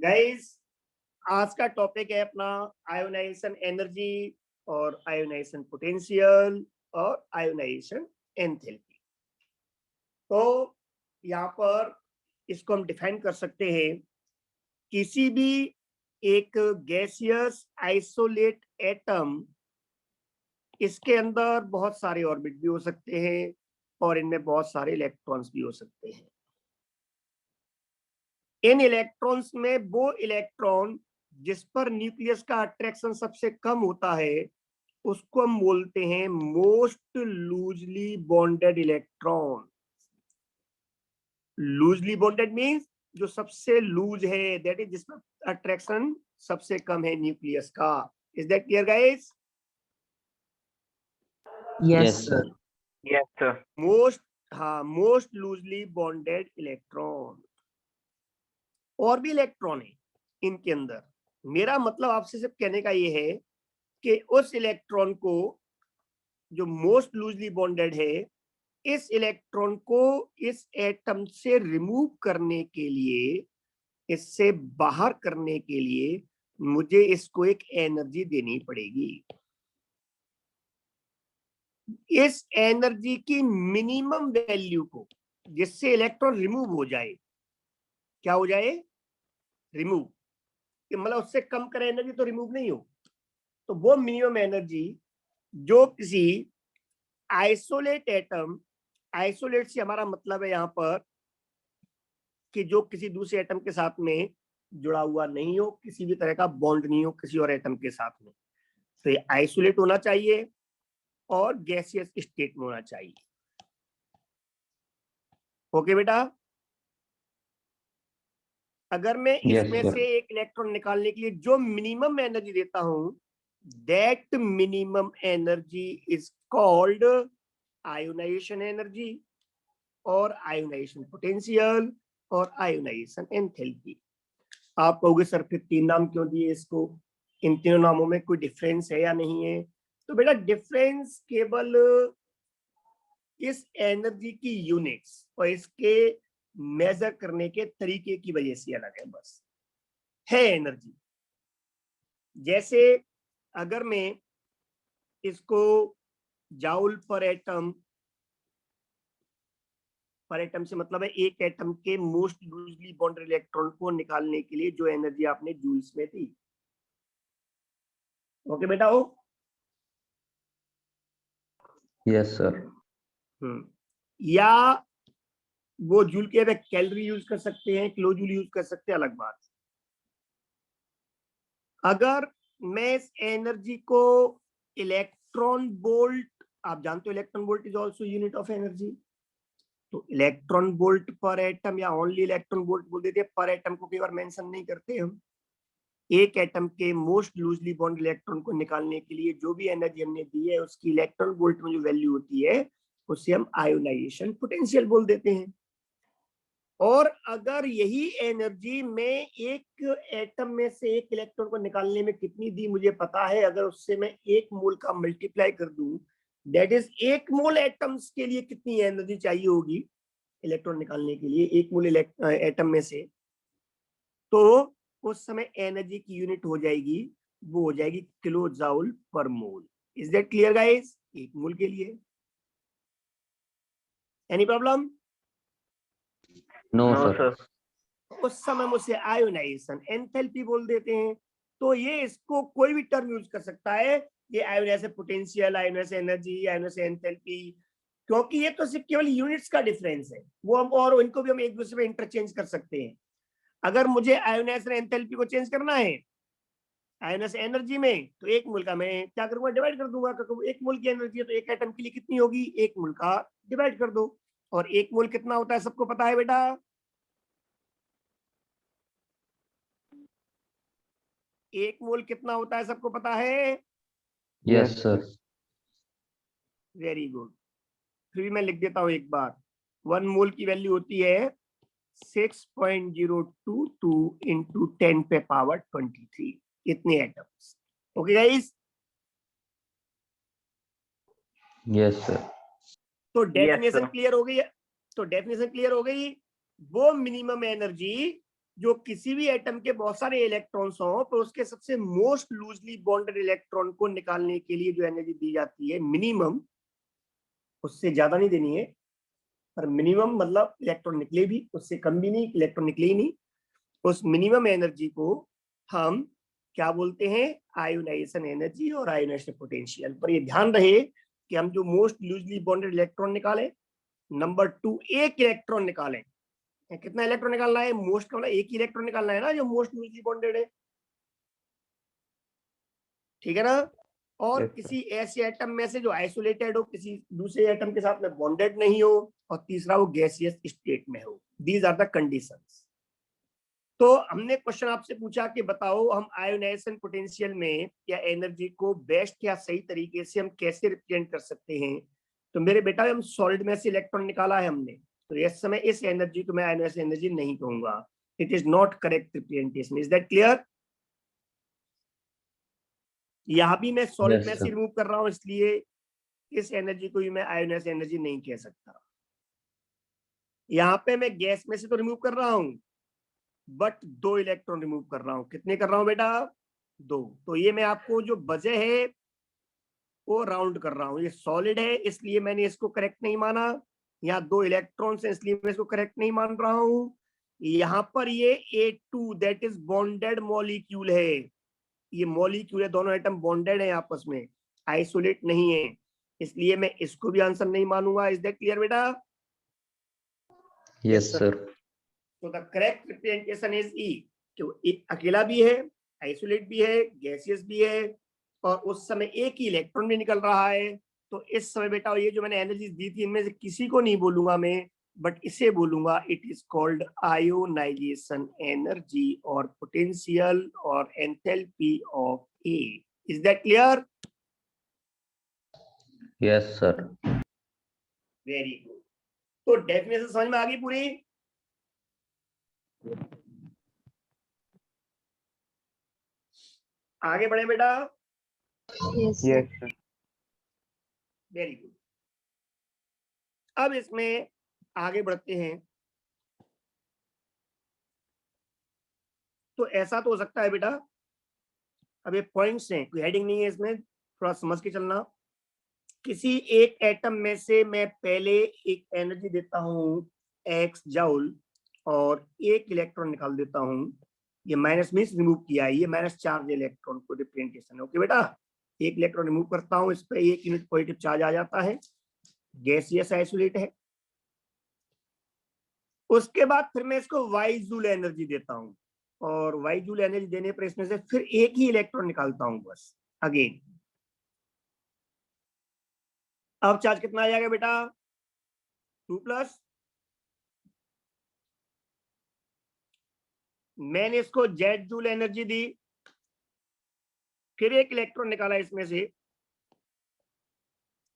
Guys, आज का topic है अपना आयोनाइजेशन एनर्जी और आयोनाइजेशन पोटेंशियल और आयोनाइजेशन एंथैल्पी। तो यहाँ पर इसको हम डिफाइन कर सकते हैं, किसी भी एक गैसियस आइसोलेट एटम, इसके अंदर बहुत सारे ऑर्बिट भी हो सकते हैं और इनमें बहुत सारे इलेक्ट्रॉन्स भी हो सकते हैं। इन इलेक्ट्रॉन्स में वो इलेक्ट्रॉन जिस पर न्यूक्लियस का अट्रैक्शन सबसे कम होता है उसको हम बोलते हैं most loosely bonded electron. Loosely bonded means जो सबसे लूज है, दैट इज जिसमें अट्रैक्शन सबसे कम है न्यूक्लियस का। Is that clear guys? Yes, sir. Yes, sir. Most loosely bonded electron. और भी इलेक्ट्रॉन है इनके अंदर। मेरा मतलब आपसे सिर्फ कहने का ये है कि उस इलेक्ट्रॉन को जो मोस्ट लूजली बॉन्डेड है, इस इलेक्ट्रॉन को इस एटम से रिमूव करने के लिए, इससे बाहर करने के लिए मुझे इसको एक एनर्जी देनी पड़ेगी। इस एनर्जी की मिनिमम वैल्यू को, जिससे इलेक्ट्रॉन रिमूव हो जाए, क्या हो जाए? रिमूव। मतलब उससे कम करे एनर्जी तो रिमूव नहीं हो। तो वो मिनिमम एनर्जी जो किसी आइसोलेट एटम, आइसोलेट से हमारा मतलब है यहाँ पर कि जो किसी दूसरे एटम के साथ में जुड़ा हुआ नहीं हो, किसी भी तरह का बॉन्ड नहीं हो किसी और एटम के साथ में, तो ये आइसोलेट होना चाहिए और गैसियस स्टेट में होना चाहिए। ओके बेटा, अगर मैं इसमें से एक इलेक्ट्रॉन निकालने के लिए जो मिनिमम एनर्जी देता हूं, that minimum energy is called ionisation energy और आयोनाइजेशन पोटेंशियल और आयोनाइजेशन एंथैल्पी। आप कहोगे सर फिर तीन नाम क्यों दिए इसको, इन तीनों नामों में कोई डिफरेंस है या नहीं है? तो बेटा डिफरेंस केवल इस एनर्जी की यूनिट्स और इसके मेजर करने के तरीके की वजह से अलग है, बस है एनर्जी। जैसे अगर मैं इसको जाउल पर एटम से मतलब है एक एटम के मोस्ट लूजली बॉन्डेड इलेक्ट्रॉन को निकालने के लिए जो एनर्जी आपने जूल्स में दी। ओके बेटा हो? Yes sir. या वो जूल के कैलोरी यूज कर सकते हैं, किलो जूल यूज कर सकते हैं, अलग बात। अगर मैं इस एनर्जी को इलेक्ट्रॉन वोल्ट, आप जानते हो electron volt is also unit of energy, तो इलेक्ट्रॉन वोल्ट पर एटम या ओनली इलेक्ट्रॉन वोल्ट बोल देते हैं, पर एटम को कई बार मेंशन नहीं करते हम। एक एटम के मोस्ट लूजली बॉन्ड इलेक्ट्रॉन को निकालने के लिए जो भी एनर्जी हमने दी है उसकी इलेक्ट्रॉन वोल्ट में जो वैल्यू होती है उसे हम आयोनाइजेशन पोटेंशियल बोल देते हैं। और अगर यही एनर्जी में एक एटम में से एक इलेक्ट्रॉन को निकालने में कितनी दी मुझे पता है, अगर उससे मैं एक मोल का मल्टीप्लाई कर दूं, दैट इज एक मोल एटम्स के लिए कितनी एनर्जी चाहिए होगी इलेक्ट्रॉन निकालने के लिए, एक मोल एटम में से, तो उस समय एनर्जी की यूनिट हो जाएगी, वो हो जाएगी किलो जाउल पर मोल। Is that clear guys? एक मोल के लिए एनी प्रॉब्लम? No sir. उस समय मुझे आयोनाइजेशन एंथैल्पी बोल देते हैं। तो ये इसको कोई भी टर्म यूज कर सकता है, ये ionization potential, ionization energy, ionization enthalpy, क्योंकि ये तो सिर्फ केवल यूनिट्स का डिफरेंस है। वो हम और इनको भी हम एक दूसरे में इंटरचेंज कर सकते हैं। अगर मुझे आयोनाइजेशन एंथैल्पी को चेंज करना है आयोनाइजेशन एनर्जी में, तो एक मोल का मैं क्या करूंगा? डिवाइड कर दूंगा, क्योंकि एक मोल की एनर्जी है तो एक एटम के लिए कितनी होगी? एक मोल का डिवाइड कर दो। और एक मोल कितना होता है सबको पता है बेटा? एक मोल कितना होता है सबको पता है? Yes sir. Very good. फिर भी मैं लिख देता हूं एक बार। 1 मोल की वैल्यू होती है 6.022 इंटू 10 पे पावर 23, इतने atoms. Okay guys? Yes sir. तो डेफिनेशन क्लियर हो गई है? तो डेफिनेशन क्लियर हो गई। वो मिनिमम एनर्जी जो किसी भी एटम के बहुत सारे इलेक्ट्रॉन्स हो तो उसके सबसे मोस्ट लूजली बॉन्डेड इलेक्ट्रॉन को निकालने के लिए जो एनर्जी दी जाती है मिनिमम, उससे ज्यादा नहीं देनी है, पर मिनिमम मतलब इलेक्ट्रॉन निकले भी, उससे कम भी नहीं, इलेक्ट्रॉन निकले ही नहीं, उस मिनिमम एनर्जी को हम क्या बोलते हैं? आयोनाइजेशन एनर्जी और आयोनाइजेशन पोटेंशियल। पर ये ध्यान रहे कि हम जो मोस्ट लूजली बॉन्डेड इलेक्ट्रॉन निकालें, नंबर 2 एक इलेक्ट्रॉन निकालें। कितना इलेक्ट्रॉन निकालना है? मोस्ट का मतलब एक ही इलेक्ट्रॉन निकालना है ना, जो मोस्ट लूजली बॉन्डेड है, ठीक है ना? और Yes, sir. किसी ऐसे एटम में से जो आइसोलेटेड हो, किसी दूसरे एटम के साथ में बॉन्डेड नहीं हो, और तीसरा वो गैसियस स्टेट में हो। These are the conditions. तो हमने क्वेश्चन आपसे पूछा कि बताओ हम आयोनाइजेशन पोटेंशियल में या एनर्जी को बेस्ट या सही तरीके से हम कैसे रिप्रेजेंट कर सकते हैं। तो मेरे बेटा हम सॉलिड में से इलेक्ट्रॉन निकाला है हमने, तो इस समय इस एनर्जी को मैं आयोनाइजेशन एनर्जी नहीं कहूंगा। It is not correct representation. Is that clear? यहाँ भी मैं सॉलिड Yes, में से sir. रिमूव कर रहा हूँ, इसलिए इस एनर्जी को भी मैं आयोनाइजेशन एनर्जी नहीं कह सकता। यहाँ पे मैं गैस में से तो रिमूव कर रहा हूँ, बट 2 इलेक्ट्रॉन रिमूव कर रहा हूँ। कितने कर रहा हूँ बेटा? 2। तो ये मैं आपको जो वजह है वो राउंड कर रहा हूँ। ये सॉलिड है इसलिए मैंने इसको करेक्ट नहीं माना, यहाँ 2 इलेक्ट्रॉन्स है इसलिए मैं इसको करेक्ट नहीं मान रहा हूँ। यहाँ पर ये A2 that is bonded molecule है, ये मॉलिक्यूल है, दोनों एटम बॉन्डेड है आपस में, आइसोलेट नहीं है, इसलिए मैं इसको भी आंसर नहीं मानूंगा। इज दैट क्लियर बेटा? Yes, sir. तो द करेक्ट रिप्रेजेंटेशन इज ई, कि अकेला भी है, आइसोलेट भी है, गैसियस भी है, और उस समय एक ही इलेक्ट्रॉन भी निकल रहा है। तो इस समय बेटा ये जो मैंने एनर्जी दी थी इनमें से किसी को नहीं बोलूंगा मैं, बट इसे बोलूंगा it is called ionisation energy और पोटेंशियल और enthalpy of A. Is that clear? Yes, sir. Very good. तो डेफिनेशन समझ में आ गई पूरी? आगे बढ़े बेटा। Yes, sir. Yes, sir. Very good. अब इसमें आगे बढ़ते हैं। तो ऐसा तो हो सकता है बेटा, अब ये पॉइंट्स हैं, कोई हेडिंग नहीं है इसमें, थोड़ा समझ के चलना। किसी एक एटम में से मैं पहले एक एनर्जी देता हूँ x जूल और एक इलेक्ट्रॉन निकाल देता हूँ। ये माइनस मीन्स रिमूव किया है, ये माइनस चार्ज इलेक्ट्रॉन को रिप्रेजेंटेशन। ओके बेटा, एक इलेक्ट्रॉन रिमूव करता हूँ, इस पर 1 यूनिट पॉजिटिव चार्ज आ जाता है, गैसियस आइसोलेट है। उसके बाद फिर मैं इसको y जूल एनर्जी देता हूँ, और y जूल एनर्जी देने पर इसमें से फिर एक ही इलेक्ट्रॉन निकालता हूँ बस अगेन। अब चार्ज कितना आ जाएगा बेटा? 2+। मैंने इसको z जूल एनर्जी दी, फिर एक इलेक्ट्रॉन निकाला इसमें से,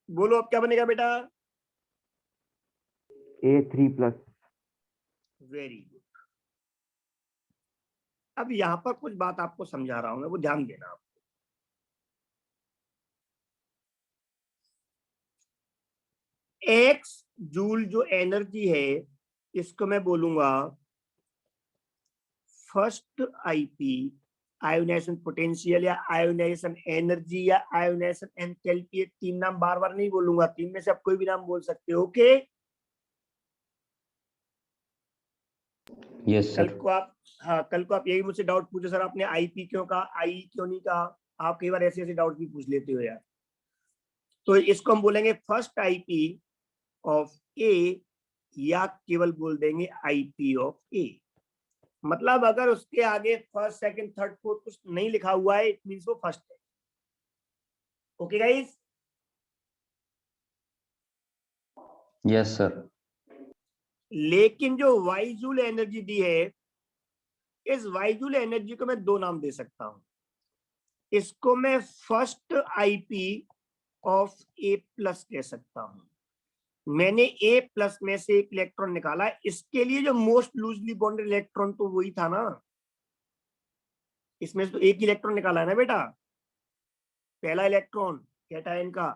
बोलो अब क्या बनेगा बेटा? A3+. Very good. अब यहां पर कुछ बात आपको समझा रहा हूं मैं, वो ध्यान देना आप। x जूल जो एनर्जी है इसको मैं बोलूंगा फर्स्ट आईपी, आयोनाइजेशन पोटेंशियल या आयोनाइजेशन एनर्जी या आयोनाइजेशन एंथैल्पी। 3 नाम बार बार नहीं बोलूंगा, 3 में से आप कोई भी नाम बोल सकते हो। ओके? Yes, कल sir. को आप, हाँ कल को आप यही मुझसे डाउट पूछो, सर आपने आईपी क्यों कहा, आई क्यों नहीं कहा। आप कई बार ऐसे ऐसे डाउट भी पूछ लेते हो यार। तो इसको हम बोलेंगे फर्स्ट आईपी ऑफ ए, या केवल बोल देंगे आईपी ऑफ ए। मतलब अगर उसके आगे फर्स्ट सेकंड थर्ड फोर्थ कुछ नहीं लिखा हुआ है, इट मींस वो फर्स्ट है। Okay guys? Yes, sir. लेकिन जो वाई जूल एनर्जी दी है, इस वाई जूल एनर्जी को मैं 2 नाम दे सकता हूं। इसको मैं first IP of A plus कह सकता हूं। मैंने ए प्लस में से एक इलेक्ट्रॉन निकाला, इसके लिए जो मोस्ट लूजली बॉन्डेड इलेक्ट्रॉन तो वही था ना, इसमें से तो एक ही इलेक्ट्रॉन निकाला है ना बेटा, पहला इलेक्ट्रॉन कैटायन का।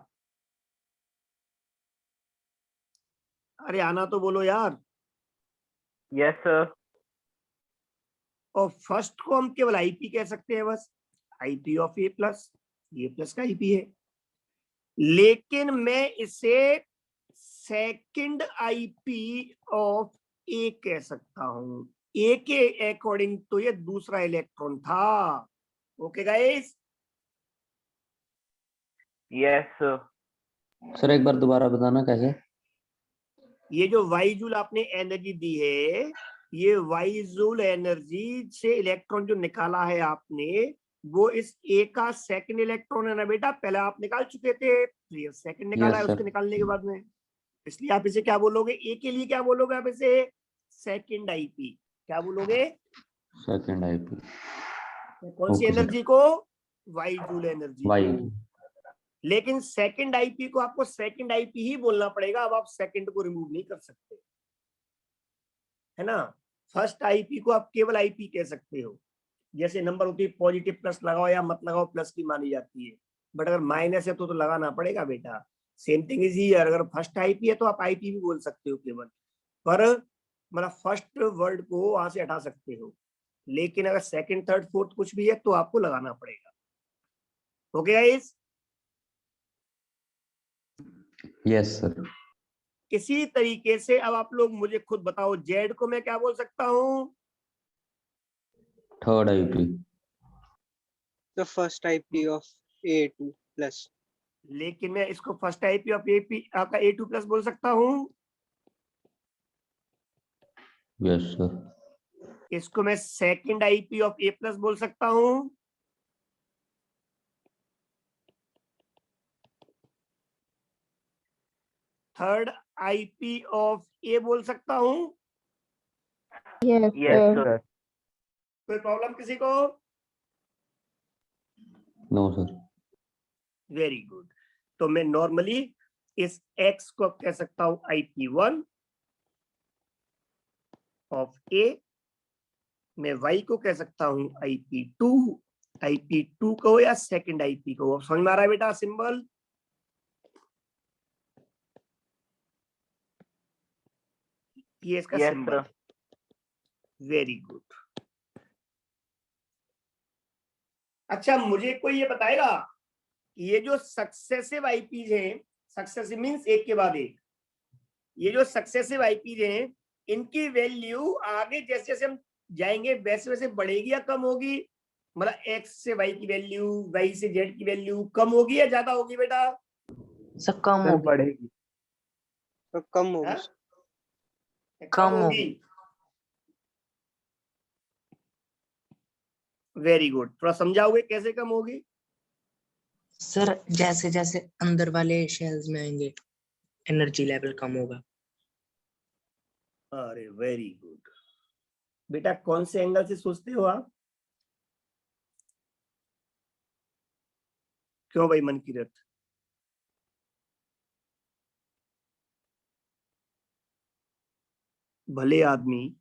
अरे आना तो बोलो यार। Yes, sir. और फर्स्ट को हम केवल आईपी कह सकते हैं, बस आईपी ऑफ ए प्लस, ये प्लस का आईपी है। लेकिन मैं इसे सेकंड आईपी ऑफ ए कह सकता हूं, ए के अकॉर्डिंग तो ये दूसरा इलेक्ट्रॉन था। Okay guys? Yes sir. Sir एक बार दोबारा बताना कैसे? ये जो वाई जूल आपने एनर्जी दी है, ये वाई जूल एनर्जी से इलेक्ट्रॉन जो निकाला है आपने, वो इस ए का सेकंड इलेक्ट्रॉन है ना बेटा, पहले आप निकाल चुके थे, तो ये सेकंड निकाला है Yes, उसके sir. निकालने के बाद में, इसलिए आप इसे क्या बोलोगे? ए के लिए क्या बोलोगे आप इसे? Second IP. क्या बोलोगे? Second IP. कौन सी Okay, sir. एनर्जी को? Why joule energy why. को। लेकिन सेकंड आईपी को आपको सेकंड आईपी ही बोलना पड़ेगा, अब आप सेकंड को रिमूव नहीं कर सकते, है ना। फर्स्ट आईपी को आप केवल आईपी कह सकते हो, जैसे नंबर होती है पॉजिटिव प्लस लगाओ या मत लगाओ, प्लस की मानी जाती है, बट अगर माइनस है तो लगाना पड़ेगा बेटा। सेम थिंग इज हियर, अगर फर्स्ट आईपी है तो आप आईपी भी बोल सकते हो केवल, पर मतलब फर्स्ट वर्ड को वहां से हटा सकते हो, लेकिन अगर सेकंड थर्ड फोर्थ कुछ भी है तो आपको लगाना पड़ेगा। Okay guys? Yes sir. इसी तरीके से अब आप लोग मुझे खुद बताओ, जेड को मैं क्या बोल सकता हूँ? Third IP. The first IP of A2 plus. लेकिन मैं इसको फर्स्ट आईपी ऑफ एपी आपका A2 प्लस बोल सकता हूँ। Yes sir. इसको मैं second IP of A plus बोल सकता हूँ। थर्ड आईपी ऑफ ए बोल सकता हूँ। Yes, yes sir. कोई प्रॉब्लम किसी को? No sir. Very good. तो मैं नॉर्मली इस x को कह सकता हूं IP1 ऑफ ए, मैं y को कह सकता हूं IP2 को या सेकंड आईपी को। समझ में आ रहा है बेटा सिंबल? ये इसका yes symbol. Sir. Very good. अच्छा, मुझे कोई ये बताएगा, ये जो सक्सेसिव आईपीज हैं, सक्सेसिव मींस एक के बाद एक, ये जो सक्सेसिव आईपीज हैं, इनकी वैल्यू आगे जैसे जैसे हम जाएंगे वैसे वैसे बढ़ेगी या कम होगी? मतलब x से y की वैल्यू, y से z की वैल्यू कम होगी या ज्यादा होगी बेटा? सर कम सर होगी। बढ़ेगी। तो कम होगी। हाँ? कम होगी। Very good. थोड़ा समझाओगे कैसे कम होगी? सर जैसे जैसे अंदर वाले शेल्स में आएंगे एनर्जी लेवल कम होगा। अरे वेरी गुड बेटा। कौन से एंगल से सोचते हो आप? क्यों भाई मनकीरत? भले आदमी,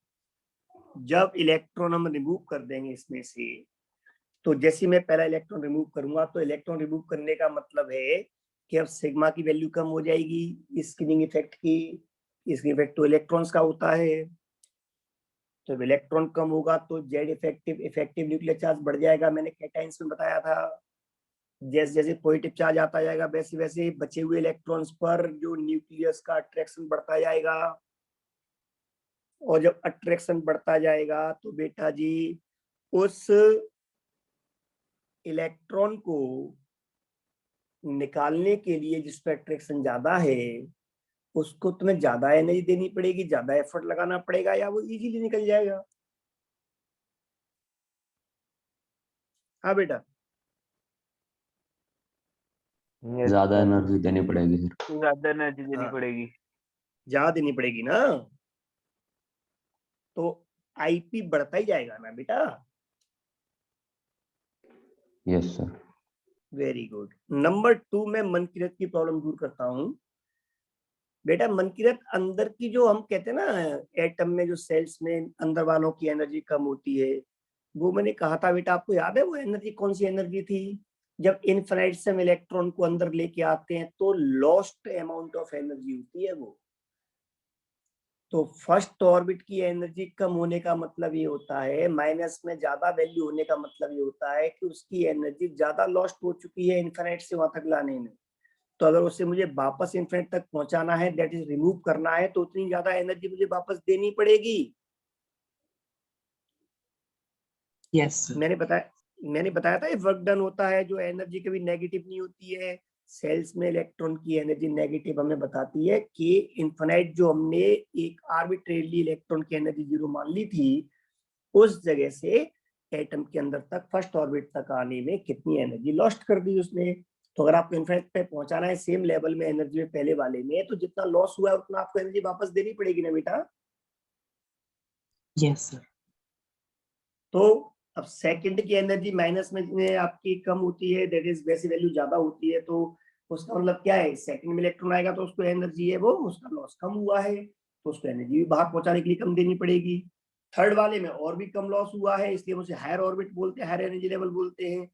जब इलेक्ट्रॉन हम रिमूव कर देंगे इसमें से, तो जैसे मैं पहला इलेक्ट्रॉन रिमूव करूंगा तो इलेक्ट्रॉन रिमूव करने का मतलब है कि अब सिग्मा की वैल्यू कम हो जाएगी स्किनिंग इफेक्ट की। स्किनिंग इफेक्ट तो इलेक्ट्रॉन्स का होता है, तो जब इलेक्ट्रॉन कम होगा तो जेड इफेक्टिव न्यूक्लियर चार्ज बढ़ जाएगा। मैंने कैटाइंस में बताया था, जैसे जैसे पॉजिटिव चार्ज आता जाएगा वैसे वैसे बचे हुए इलेक्ट्रॉन्स पर जो न्यूक्लियस का अट्रैक्शन बढ़ता जाएगा, और जब अट्रैक्शन बढ़ता जाएगा तो बेटा जी उस इलेक्ट्रॉन को निकालने के लिए जिस पर अट्रैक्शन ज्यादा है उसको तुम्हें ज्यादा एनर्जी देनी पड़ेगी, ज्यादा एफर्ट लगाना पड़ेगा, या वो इजीली निकल जाएगा? हाँ बेटा। ज्यादा एनर्जी देनी पड़ेगी सर। ज्यादा एनर्जी देनी हाँ। पड़ेगी। ज्यादा देनी पड़ेगी ना, तो आईपी बढ़ता ही जाएगा ना बेटा। Yes sir. Very good. Number 2 में मनकीरत की प्रॉब्लम दूर करता हूं। बेटा मनकीरत, अंदर की जो हम कहते हैं ना एटम में जो सेल्स में अंदर वालों की एनर्जी कम होती है, वो मैंने कहा था बेटा, आपको याद है वो एनर्जी कौन सी एनर्जी थी? जब इनफिनाइट से हम इलेक्ट्रॉन को अंदर लेके आते हैं तो लॉस्ट अमाउंट ऑफ एनर्जी होती है वो। तो फर्स्ट ऑर्बिट की एनर्जी कम होने का मतलब ये होता है, माइनस में ज्यादा वैल्यू होने का मतलब ये होता है कि उसकी एनर्जी ज्यादा लॉस्ट हो चुकी है इन्फिनिट से वहां तक लाने में। तो अगर उससे मुझे वापस इन्फिनिट तक पहुंचाना है, दैट इज रिमूव करना है, तो उतनी ज्यादा एनर्जी मुझे वापस देनी पड़ेगी। Yes sir. मैंने बताया था ये वर्क डन होता है, जो एनर्जी कभी नेगेटिव नहीं होती है। सेल्स में इलेक्ट्रॉन की एनर्जी नेगेटिव हमें बताती है कि इन्फिनाइट जो हमने एक आर्बिट्रेरली इलेक्ट्रॉन की एनर्जी जीरो मान ली थी, उस जगह से एटम के अंदर तक फर्स्ट ऑर्बिट तक आने में कितनी एनर्जी लॉस्ट कर दी उसने। तो अगर आपको इन्फिनाइट पे पहुंचाना है सेम लेवल में एनर्जी में पहले वाले में, तो जितना लॉस हुआ है उतना आपको एनर्जी वापस देनी पड़ेगी ना बेटा। Yes sir. तो अब सेकंड की एनर्जी माइनस में आपकी कम होती है, दैट इज वैसी वैल्यू ज्यादा होती है, तो उसका मतलब क्या है, सेकंड में इलेक्ट्रॉन आएगा तो उसको एनर्जी है वो उसका लॉस कम हुआ है, तो उसको एनर्जी भी बाहर पहुंचाने के लिए कम देनी पड़ेगी। थर्ड वाले में और भी कम लॉस हुआ है, इसलिए उसे हायर ऑर्बिट बोलते हैं, हायर एनर्जी लेवल बोलते हैं,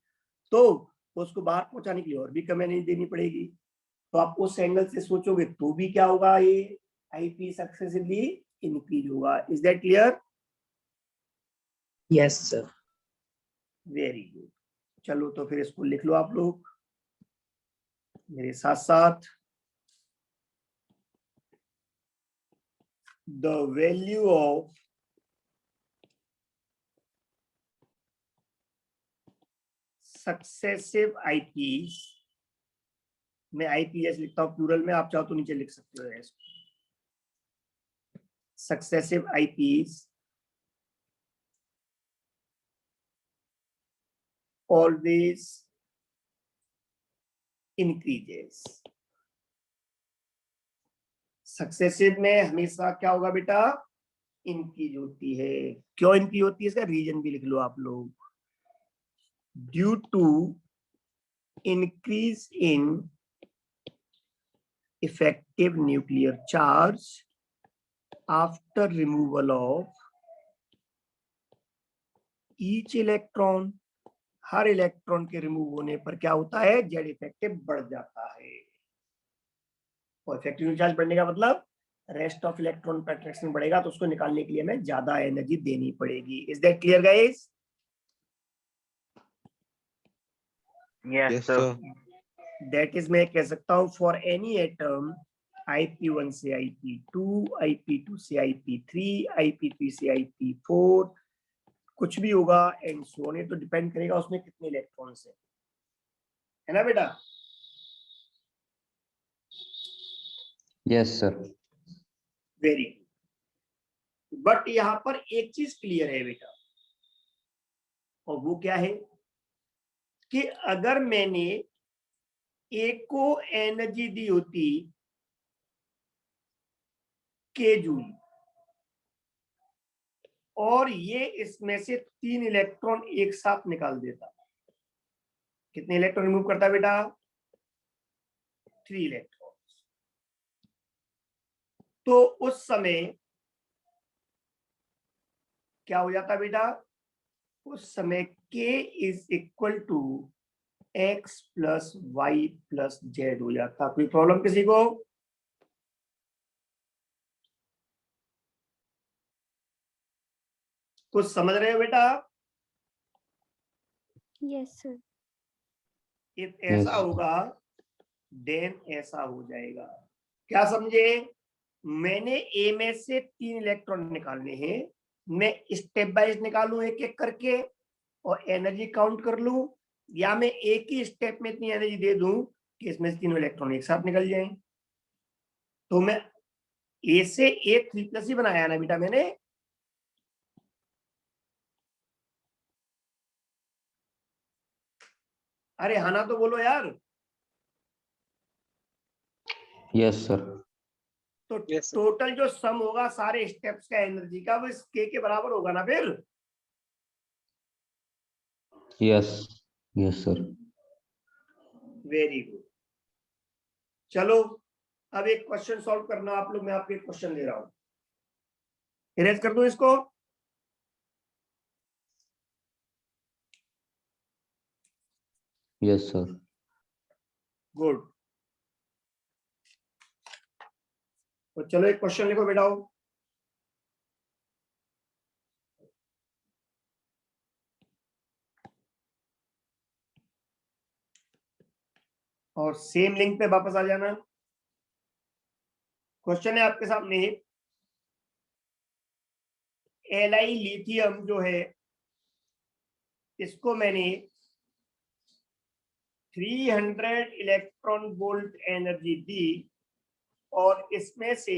तो उसको बाहर पहुंचाने के लिए और भी कम एनर्जी देनी पड़ेगी। तो आप उस एंगल से सोचोगे तो भी क्या होगा, ये आईपी सक्सेसिवली इंक्रीज होगा। Is that clear? Yes sir. Very good. चलो तो फिर इसको लिख लो आप लोग मेरे साथ साथ। The value of successive IPs, मैं आईपी जैसे लिखता हूं प्लूरल में, आप चाहो तो नीचे लिख सकते हो इसको। Successive IPs always increases. Successive में हमेशा क्या होगा बेटा, इंक्रीज होती है। क्यों इंक्रीज होती है, इसका रीजन भी लिख लो आप लोग। Due to increase in effective nuclear charge after removal of each electron। हर इलेक्ट्रॉन के रिमूव होने पर क्या होता है, जेड इफेक्टिव बढ़ जाता है। और इफेक्टिव चार्ज बढ़ने का मतलब रेस्ट ऑफ इलेक्ट्रॉन पर अट्रैक्शन बढ़ेगा, तो उसको निकालने के लिए हमें ज्यादा एनर्जी देनी पड़ेगी। Is that clear guys? Yes, Yes, sir. sir. That is मैं कह सकता हूं फॉर एनी एटम IP1 से IP2, IP2 से IP3, IP3 से IP4, कुछ भी होगा एंड सो ऑन। तो डिपेंड करेगा उसमें कितने इलेक्ट्रॉन्स है ना बेटा? Yes sir. Very good. But यहां पर एक चीज क्लियर है बेटा, और वो क्या है कि अगर मैंने एक को एनर्जी दी होती के जूल, और ये इसमें से 3 इलेक्ट्रॉन एक साथ निकाल देता, कितने इलेक्ट्रॉन रिमूव करता है बेटा, 3 इलेक्ट्रॉन। तो उस समय क्या हो जाता बेटा, उस समय k is equal to x plus Y plus Z हो जाता। कोई प्रॉब्लम किसी को? कुछ समझ रहे हो बेटा? Yes sir. इफ ऐसा Yes. होगा देन ऐसा हो जाएगा। क्या समझे? मैंने ए में से 3 इलेक्ट्रॉन निकालने हैं, मैं स्टेप बाय निकालूं एक एक करके और एनर्जी काउंट कर लूं, या मैं एक ही स्टेप में इतनी एनर्जी दे दूं कि इसमें से 3 इलेक्ट्रॉन एक साथ निकल जाएं। तो मैं ए से ए 3+ ही बनाया ना बेटा मैंने। अरे हाना तो बोलो यार। Yes sir. तो Yes, sir. टोटल जो सम होगा सारे स्टेप्स का एनर्जी का, वो इस के बराबर होगा ना फिर। Yes yes sir. Very good. चलो अब एक क्वेश्चन सॉल्व करना आप लोग, मैं आपको एक क्वेश्चन दे रहा हूं, इरेज कर दो इसको। Yes sir. गुड। तो चलो एक क्वेश्चन लिखो बेटाओ। और सेम लिंक पे वापस आ जाना। क्वेश्चन है आपके सामने, Li लिथियम जो है इसको मैंने 300 इलेक्ट्रॉन वोल्ट एनर्जी दी और इसमें से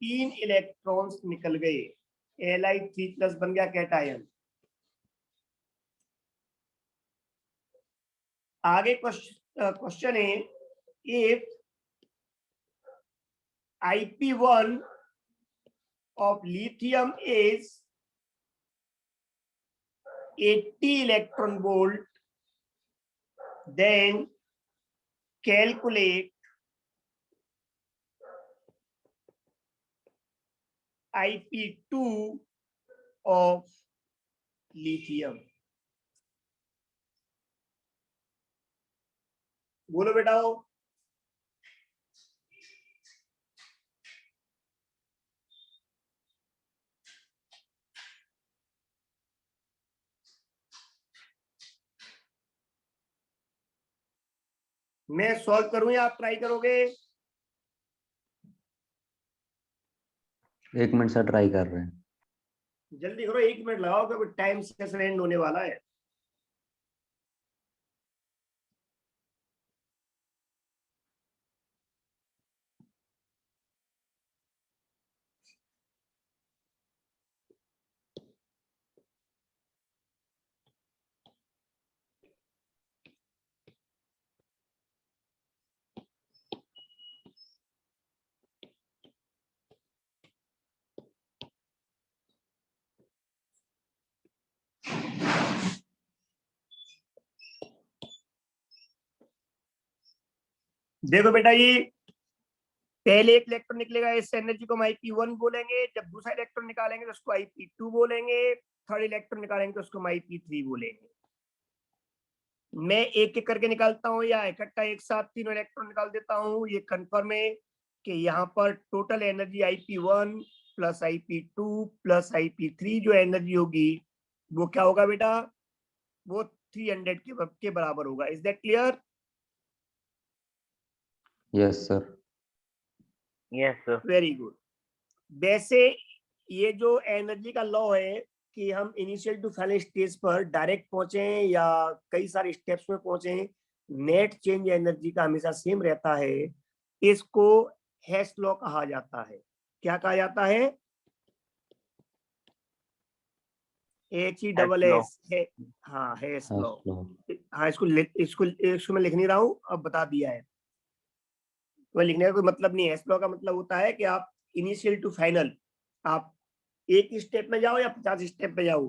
3 इलेक्ट्रॉन्स निकल गए, Li3+ बन गया कैटायन। आगे क्वेश्चन है, if IP1 of lithium is 80 electron volt, then calculate IP2 of lithium। बोलो बेटाओ। मैं सॉल्व करूं या आप ट्राई करोगे? 1 मिनट से ट्राई कर रहे हैं। जल्दी करो, 1 मिनट लगाओ क्योंकि टाइम सेशन एंड होने वाला है। देखो बेटा, ये पहले एक इलेक्ट्रॉन निकलेगा, इस एनर्जी को हम IP1 बोलेंगे। जब दूसरा इलेक्ट्रॉन निकालेंगे तो उसको IP2 बोलेंगे। थर्ड इलेक्ट्रॉन निकालेंगे तो उसको हम IP3 बोलेंगे। मैं एक एक करके निकालता हूँ या इकट्ठा एक साथ तीनों इलेक्ट्रॉन निकाल देता हूँ। ये कंफर्म है कि यहाँ पर total energy IP1 plus IP2 plus IP3 जो एनर्जी होगी वो क्या होगा बेटा? वो 300 के बराबर होगा। Is that clear? Yes sir. Yes, sir. Very good. वैसे ये जो एनर्जी का लॉ है कि हम इनिशियल टू फाइनल स्टेज पर डायरेक्ट पहुंचे या कई सारे स्टेप्स में पहुंचे, नेट चेंज एनर्जी का हमेशा सेम रहता है। इसको हेस लॉ कहा जाता है। क्या कहा जाता है? HESS है। हाँ, हेस लॉ। हाँ, इसको मैं लिख नहीं रहा हूँ, अब बता दिया है। तो लिखने का कोई मतलब नहीं है। हेस लॉ का मतलब होता है कि आप इनिशियल टू फाइनल, आप एक स्टेप में जाओ या 50 स्टेप में जाओ,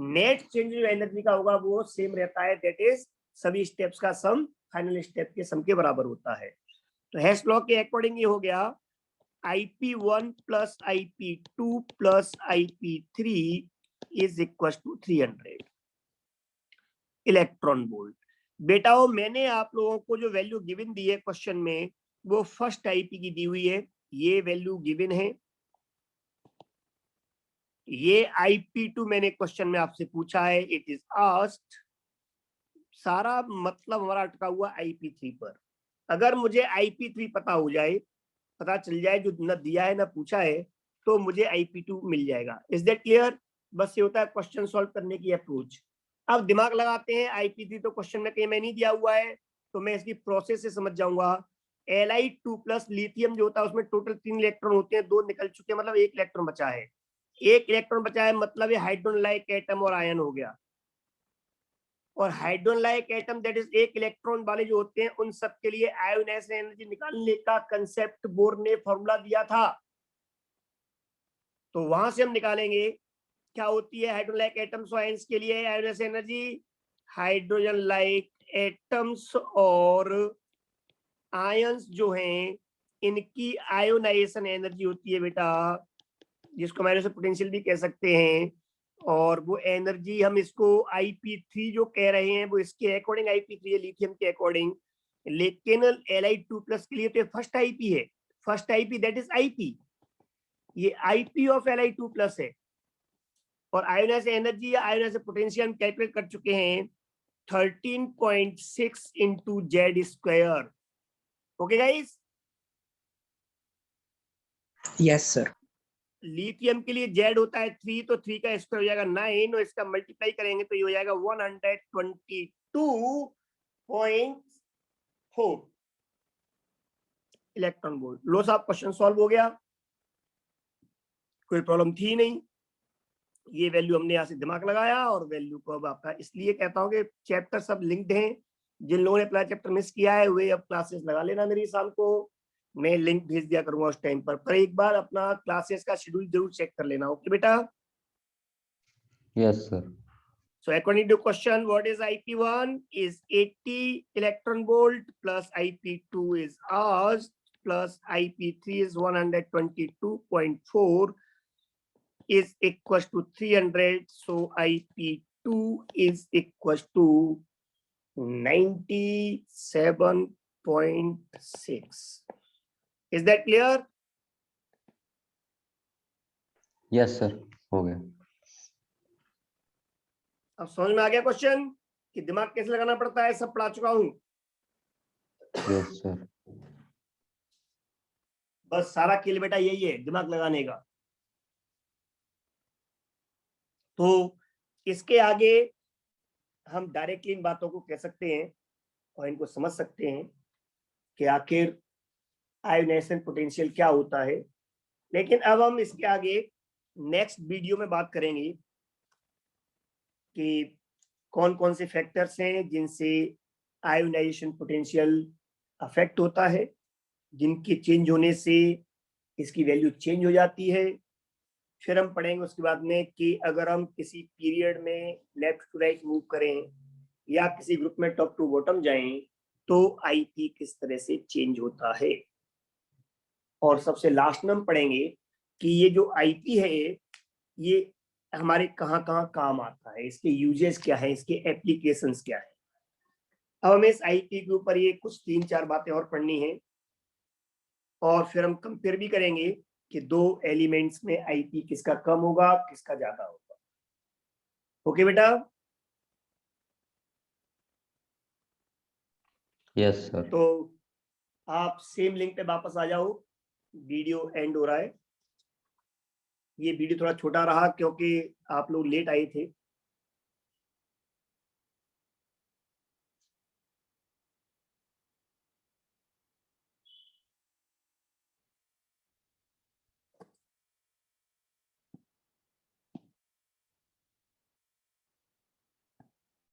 नेट चेंज जो एनर्जी का होगा वो सेम रहता है। दैट इज सभी स्टेप्स का सम फाइनल स्टेप के सम के बराबर होता है। तो हेस लॉ के अकॉर्डिंग ये हो गया IP1 plus IP2 plus IP3 is equal to 300 electron volt. बेटाओ, मैंने आप लोगों को जो वैल्यू गिवन दी है क्वेश्चन में वो फर्स्ट IP की दी हुई है। ये वैल्यू गिवन है। ये IP2 मैंने क्वेश्चन में आपसे पूछा है, इट इज आस्क्ड। सारा मतलब हमारा अटका हुआ IP3 पर। अगर मुझे IP3 पता हो जाए, पता चल जाए जो न दिया है ना पूछा है, तो मुझे IP2 मिल जाएगा। Is that clear? बस ये होता है क्वेश्चन सॉल्व करने की अप्रोच। अब दिमाग लगाते हैं। IP3 तो क्वेश्चन में कहीं में नहीं दिया हुआ है, तो मैं इसकी प्रोसेस से समझ जाऊंगा। Li2 प्लस लिथियम जो होता है उसमें टोटल 3 इलेक्ट्रॉन होते हैं, 2 निकल चुके हैं, मतलब 1 इलेक्ट्रॉन बचा है। 1 इलेक्ट्रॉन बचा है मतलब ये हाइड्रोजन लाइक एटम और आयन हो गया। और hydrogen like atom that is 1 electron वाले जो होते हैं उन सब के लिए आयोनाइजेशन एनर्जी निकालने का कंसेप्ट बोर ने फॉर्मूला दिया था। तो वहां से हम निकालेंगे क्या होती है हाइड्रोजन लाइक एटम्स और आयंस के लिए ionization energy. Hydrogen like atoms और आयंस जो हैं इनकी आयोनाइजेशन एनर्जी होती है बेटा, जिसको माइनस पोटेंशियल भी कह सकते हैं। और वो एनर्जी हम इसको IP3 जो कह रहे हैं वो इसके अकॉर्डिंग IP3 है, लिथियम के अकॉर्डिंग। लेकिन Li2 प्लस के लिए तो फर्स्ट IP है। First IP that is IP। ये IP ऑफ Li2 प्लस है। और आयोनाइजेशन एनर्जी या आयोनाइजेशन पोटेंशियल हम कैलकुलेट कर चुके हैं। 13.6 into Z square. Okay guys, yes sir. Lithium के लिए Z होता है 3, तो 3 का स्क्वायर हो जाएगा 9 और इसका मल्टीप्लाई करेंगे तो ये हो जाएगा 122.4 इलेक्ट्रॉन वोल्ट। लो साहब, क्वेश्चन सॉल्व हो गया, कोई प्रॉब्लम थी नहीं। ये वैल्यू हमने यहाँ से दिमाग लगाया और वैल्यू को अब आपका, इसलिए कहता हूँ कि चैप्टर सब लिंक्ड हैं। जिन लोगों ने पहला चैप्टर मिस किया है वे अब क्लासेस लगा लेना मेरी, शाम को मैं लिंक भेज दिया करूंगा उस टाइम पर एक बार अपना क्लासेस का शेड्यूल जरूर चेक कर लेना। ओके बेटा? Yes, sir. So according to question, what is IP1 is 80 electron volt plus IP2 is hours plus IP3 is 122.4 is equals to 300. So IP2 is equals to 97.6. Is that clear? Yes, sir. हो गया। अब समझ में आ गया question कि दिमाग कैसे लगाना पड़ता है? सब पढ़ा चुका हूं। Yes, sir. बस सारा खेल बेटा यही है, दिमाग लगाने का। तो इसके आगे हम डायरेक्टली इन बातों को कह सकते हैं और इनको समझ सकते हैं कि आखिर आयोनाइजेशन पोटेंशियल क्या होता है। लेकिन अब हम इसके आगे नेक्स्ट वीडियो में बात करेंगे कि कौन कौन से फैक्टर्स हैं जिनसे आयोनाइजेशन पोटेंशियल अफेक्ट होता है, जिनके चेंज होने से इसकी वैल्यू चेंज हो जाती है। फिर हम पढ़ेंगे उसके बाद में कि अगर हम किसी पीरियड में लेफ्ट टू राइट मूव करें या किसी ग्रुप में टॉप टू बॉटम जाएं तो आईपी किस तरह से चेंज होता है। और सबसे लास्ट में हम पढ़ेंगे कि ये जो आईपी है ये हमारे कहाँ कहाँ काम आता है, इसके यूजेस क्या है, इसके एप्लीकेशंस क्या है। अब हमें इस आईपी के ऊपर ये कुछ 3-4 बातें और पढ़नी है और फिर हम कंपेयर भी करेंगे कि दो एलिमेंट्स में आईपी किसका कम होगा किसका ज्यादा होगा। ओके बेटा? Yes, sir. तो आप सेम लिंक पे वापस आ जाओ, वीडियो एंड हो रहा है। ये वीडियो थोड़ा छोटा रहा क्योंकि आप लोग लेट आए थे।